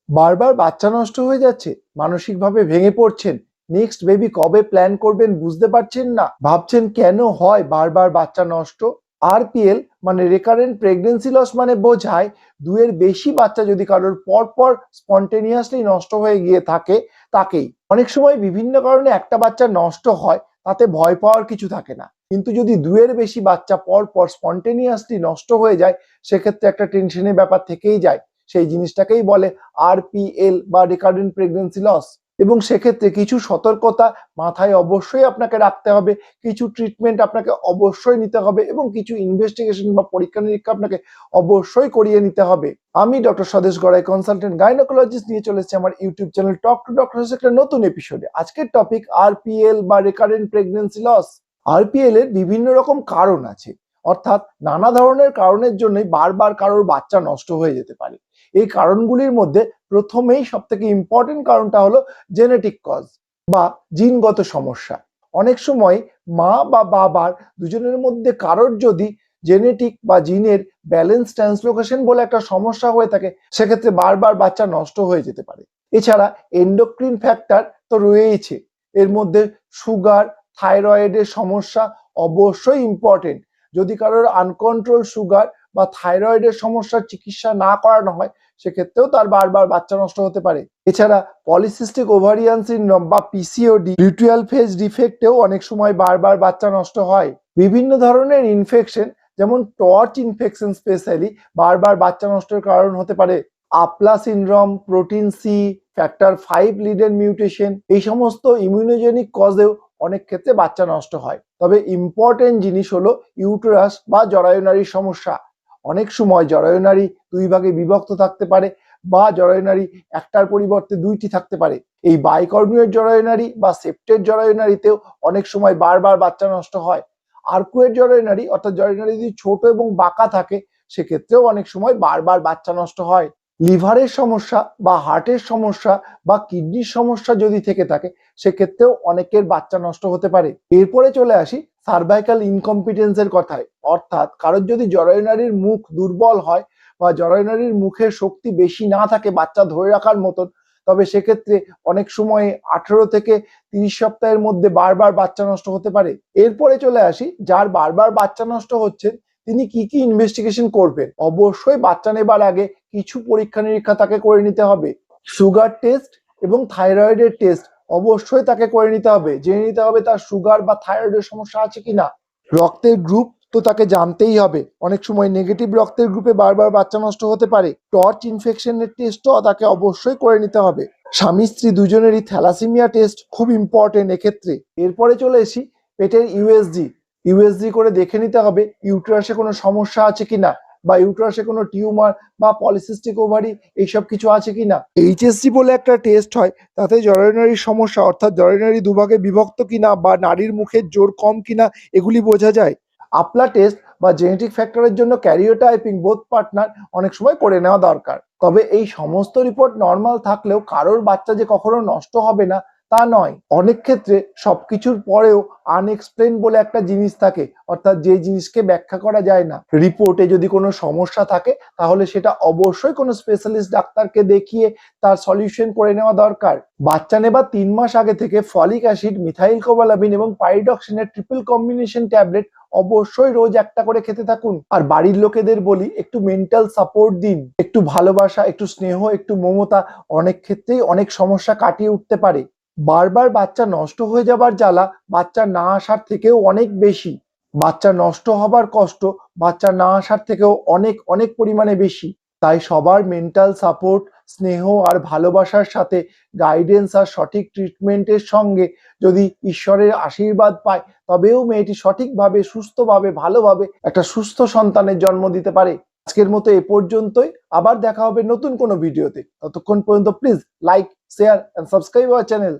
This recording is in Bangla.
বারবার বাচ্চা নষ্ট হয়ে যাচ্ছে, মানসিকভাবে ভেঙে পড়ছেন, নেক্সট বেবি কবে প্ল্যান করবেন বুঝতে পারছেন না, ভাবছেন কেন হয় বারবার বাচ্চা নষ্ট। আরপিএল মানে রেকারেন্ট প্রেগনেন্সি লস মানে বোঝায় দুয়ের বেশি বাচ্চা যদি কারোর পরপর স্পন্টেনিয়াসলি নষ্ট হয়ে গিয়ে থাকে তাকেই। অনেক সময় বিভিন্ন কারণে একটা বাচ্চা নষ্ট হয়, তাতে ভয় পাওয়ার কিছু থাকে না, কিন্তু যদি দুয়ের বেশি বাচ্চা পরপর স্পন্টেনিয়াসলি নষ্ট হয়ে যায় সেক্ষেত্রে একটা টেনশনের ব্যাপার থেকেই যায়। সেই জিনিসটাকেই বলে আরপিএল বা রিকারেন্ট প্রেগনেন্সি লস। এবং সেক্ষেত্রে কিছু সতর্কতা মাথায় অবশ্যই আপনাকে রাখতে হবে, কিছু ট্রিটমেন্ট আপনাকে অবশ্যই নিতে হবে এবং কিছু ইনভেস্টিগেশন বা পরীক্ষা নিরীক্ষা আপনাকে অবশ্যই করিয়ে নিতে হবে। আমি ডক্টর স্বদেশ গড়াই, কনসালটেন্ট গাইনোকোলজিস্ট, নিয়ে চলে এসেছি আমার YouTube channel talk to doctor একটা নতুন এপিসোডে। আজকের টপিক আরপিএল বা রিকারেন্ট প্রেগনেন্সি লস। আরপিএল এর বিভিন্ন রকম কারণ আছে, অর্থাৎ নানা ধরনের কারণের জন্যই বারবার কারোর বাচ্চা নষ্ট হয়ে যেতে পারে। এই কারণগুলির মধ্যে প্রথমেই সব থেকে ইম্পর্টেন্ট কারণটা হলো জেনেটিক কজ বা জিনগত সমস্যা। অনেক সময় মা বা বাবার দুজনের মধ্যে কারোর যদি জেনেটিক বা জিনের ব্যালেন্স ট্রান্সলোকেশন বলে একটা সমস্যা হয়ে থাকে সেক্ষেত্রে বারবার বাচ্চা নষ্ট হয়ে যেতে পারে। এছাড়া এন্ডোক্রিন ফ্যাক্টর তো রয়েইছে, এর মধ্যে সুগার, থাইরয়েডের সমস্যা অবশ্যই ইম্পর্টেন্ট। যদি কারোর আনকন্ট্রোল সুগার বা থাইরয়েডের সমস্যার চিকিৎসা না করানো হয় সেক্ষেত্রেও তার বারবার বাচ্চা নষ্ট হতে পারে। এছাড়া পলিসিস্টিক ওভারিয়ান সিনড্রোম বা পিসিওডি, লিউটিয়াল ফেজ ডিফেক্টেও অনেক সময় বারবার বাচ্চা নষ্ট হয়। বিভিন্ন ধরনের ইনফেকশন যেমন টর্চ ইনফেকশন স্পেশালি বারবার বাচ্চা নষ্টের কারণ হতে পারে। APLA syndrome, protein C, factor 5 লিডের মিউটেশন, এই সমস্ত ইমিউনোজেনিক কজেও অনেক ক্ষেত্রে বাচ্চা নষ্ট হয়। তবে ইম্পর্টেন্ট জিনিস হলো ইউটেরাস বা জরায়ুনারীর সমস্যা। অনেক সময় জরায়ুনারী দুই ভাগে বিভক্ত থাকতে পারে বা জরায়ুনারী একটার পরিবর্তে দুইটি থাকতে পারে। এই বাইকর্মীয় জরায়ুনারী বা সেপ্টেড জরায়ুনারীতেও অনেক সময় বারবার বাচ্চা নষ্ট হয়। আর্কুয়েট জরায়ুনারী অর্থাৎ জরায়ুনারী যদি ছোট এবং বাঁকা থাকে সেক্ষেত্রেও অনেক সময় বারবার বাচ্চা নষ্ট হয়। লিভারের সমস্যা বা হার্টের সমস্যা বা কিডনির সমস্যা যদি থেকে থাকে সেক্ষেত্রেও অনেকের বাচ্চা নষ্ট হতে পারে। এরপরে চলে আসি সার্ভাইকাল ইনকম্পিটেন্সের কথায়, অর্থাৎ কারোর যদি জরায়ুনারীর মুখ দুর্বল হয় বা জরায়ুনারীর মুখের শক্তি বেশি না থাকে বাচ্চা ধরে রাখার মতন, তবে সেক্ষেত্রে অনেক সময় 18 থেকে 30 সপ্তাহের মধ্যে বারবার বাচ্চা নষ্ট হতে পারে। এরপরে চলে আসি যার বারবার বাচ্চা নষ্ট হচ্ছে তিনি কি কি ইনভেস্টিগেশন করবেন। অবশ্যই বাচ্চা নেবার আগে কিছু পরীক্ষা নিরীক্ষা তাকে করে নিতে হবে। সুগার টেস্ট এবং থাইরয়েডের টেস্ট অবশ্যই তাকে করে নিতে হবে, জেনে নিতে হবে তার সুগার বা থাইরয়েডের সমস্যা আছে কিনা। রক্তের গ্রুপ তো তাকে জানতেই হবে, অনেক সময় নেগেটিভ রক্তের গ্রুপে বারবার বাচ্চা নষ্ট হতে পারে। টর্চ ইনফেকশনের টেস্টও তাকে অবশ্যই করে নিতে হবে। স্বামী স্ত্রী দুজনেরই থ্যালাসেমিয়া টেস্ট খুব ইম্পর্টেন্ট এক্ষেত্রে। এরপরে চলে এসি পেটের ইউএসজি করে দেখে নিতে হবে ইউটেরাসে কোনো সমস্যা আছে কিনা বা ইউটেরাসে কোনো টিউমার বা পলিসিস্টিক ওভারি এইসব কিছু আছে কিনা। এইচএসজি বলে একটা টেস্ট হয়, তাতে জরায়ুনারীর সমস্যা অর্থাৎ জরায়ুনারী দুভাগে বিভক্ত কিনা বা নারীর মুখের জোর কম কিনা এগুলি বোঝা যায়। আপলা টেস্ট বা জেনেটিক ফ্যাক্টরের জন্য ক্যারিওটাইপিং বোথ পার্টনার অনেক সময় করে নেওয়া দরকার। তবে এই সমস্ত রিপোর্ট নর্মাল থাকলেও কারোর বাচ্চা যে কখনো নষ্ট হবে না তা নয়। অনেক ক্ষেত্রে সবকিছুর পরেও আনএক্সপ্লেন বলে একটা জিনিস থাকে, অর্থাৎ যে জিনিসকে ব্যাখ্যা করা যায় না। রিপোর্টে যদি কোনো সমস্যা থাকে তাহলে সেটা অবশ্যই কোনো স্পেশালিস্ট ডাক্তারকে দেখিয়ে তার সলিউশন করে নেওয়া দরকার। বাচ্চা নেবার 3 মাস আগে থেকে ফলিক অ্যাসিড, মিথাইল কোবালামিন এবং পাইরিডক্সিনের ট্রিপল কম্বিনেশন ট্যাবলেট অবশ্যই রোজ একটা করে খেতে থাকুন। আর বাড়ির লোকেদের বলি একটু মেন্টাল সাপোর্ট দিন, একটু ভালোবাসা, একটু স্নেহ, একটু মমতা অনেক ক্ষেত্রেই অনেক সমস্যা কাটিয়ে উঠতে পারে। বারবার বাচ্চা নষ্ট হয়ে যাবার জ্বালা বাচ্চা না আসার থেকেও অনেক বেশি। বাচ্চা নষ্ট হবার কষ্ট বাচ্চা না আসার থেকেও অনেক অনেক পরিমাণে বেশি। তাই সবার মেন্টাল সাপোর্ট, স্নেহ আর ভালোবাসার সাথে গাইডেন্স আর সঠিক ট্রিটমেন্টের সঙ্গে যদি ঈশ্বরের আশীর্বাদ পায় তবেও মেয়েটি সঠিকভাবে, সুস্থভাবে, ভালোভাবে একটা সুস্থ সন্তানের জন্ম দিতে পারে। আজকের মতো এ পর্যন্তই, আবার দেখা হবে নতুন কোনো ভিডিওতে। ততক্ষণ পর্যন্ত please like, share and subscribe our channel.